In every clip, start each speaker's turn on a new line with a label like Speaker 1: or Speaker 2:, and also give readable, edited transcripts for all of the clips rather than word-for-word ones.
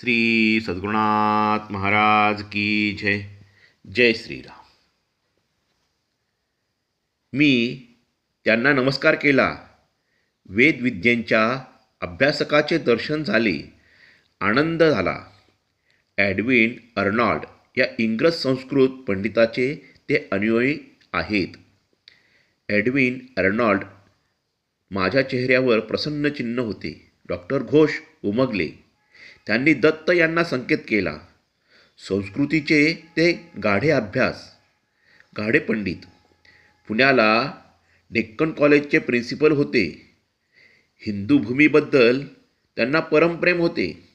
Speaker 1: श्री सद्गुरुनाथ महाराज की जय. जय श्रीराम. मी त्यांना नमस्कार केला. वेदविद्येच्या अभ्यासकाचे दर्शन झाले. आनंद झाला. एडविन अर्नॉल्ड या इंग्रज संस्कृत पंडिताचे ते अनुयायी आहेत. Edwin Arnold. माझ्या चेहऱ्यावर प्रसन्न चिन्ह होते. डॉक्टर घोष उमगले. त्यांनी दत्त यांना संकेत केला. संस्कृतीचे ते गाढे पंडित. पुण्याला डेक्कन कॉलेजचे प्रिन्सिपल होते. हिंदू भूमीबद्दल त्यांना परमप्रेम होते.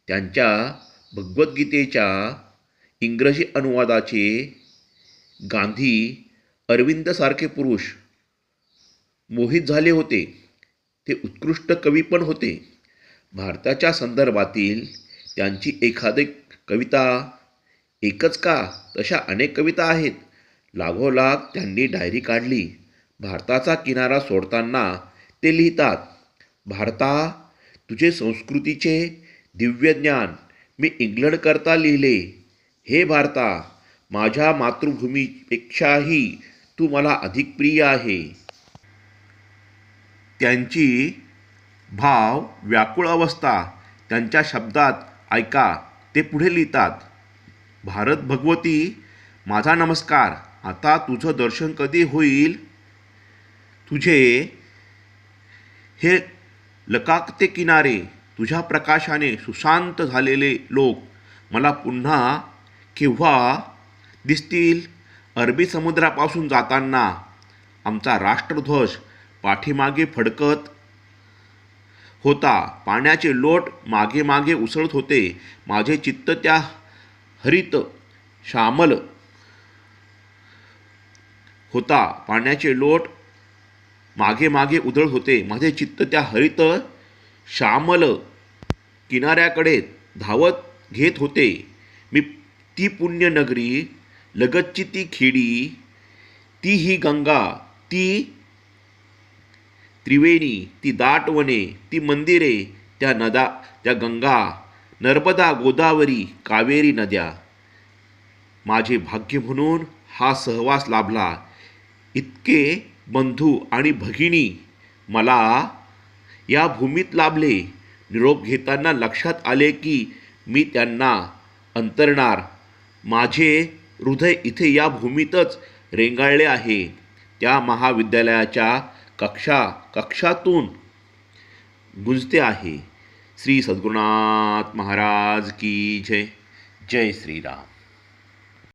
Speaker 1: त्यांच्या भगवद्गीतेच्या इंग्रजी अनुवादाचे गांधी अरविंदसारखे पुरुष मोहित झाले होते. ते उत्कृष्ट कवी पण होते. भारताच्या संदर्भातील त्यांची एखादी कविता, एकच का तशा अनेक कविता आहेत. लागोलाग त्यांनी डायरी काढली. भारताचा किनारा सोडताना ते लिहितात, भारता, तुझे संस्कृतीचे दिव्य ज्ञान मी इंग्लंडकरता लिहिले. हे भारता, माझ्या मातृभूमीपेक्षाही तू मला अधिक प्रिय आहे. त्यांची भाव व्याकुळ अवस्था त्यांच्या शब्दात ऐका. ते पुढे लिहितात, भारत भगवती, माझा नमस्कार. आता तुझं दर्शन कधी होईल? तुझे हे लकाकते किनारे, तुझ्या प्रकाशाने सुशांत झालेले लोक मला पुन्हा केव्हा दिसतील? अरबी समुद्रापासून जाताना आमचा राष्ट्रध्वज पाठीमागे फडकत होता. पाण्याचे लोट मागे मागे उसळत होते. माझे चित्त त्या हरित श्यामल होता. पाण्याचे लोट मागे मागे उधळत होते. माझे चित्त त्या हरित श्यामल किनाऱ्याकडे धावत घेत होते. मी ती पुण्यनगरी, लगतची ती खेडी, ती ही गंगा, ती त्रिवेणी, ती दाट वने, ती मंदिरे, त्या नद्या, त्या गंगा, नर्मदा, गोदावरी, कावेरी नद्या. माझे भाग्य म्हणून हा सहवास लाभला. इतके बंधू आणि भगिनी मला या भूमीत लाभले. निरोप घेताना लक्षात आले की मी त्यांना अंतरणार. माझे हृदय इथे या भूमीतच रेंगाळले आहे. त्या महाविद्यालयाच्या कक्षातून गुंजते आहे. श्री सद्गुरुनाथ महाराज की जय. जय श्रीराम.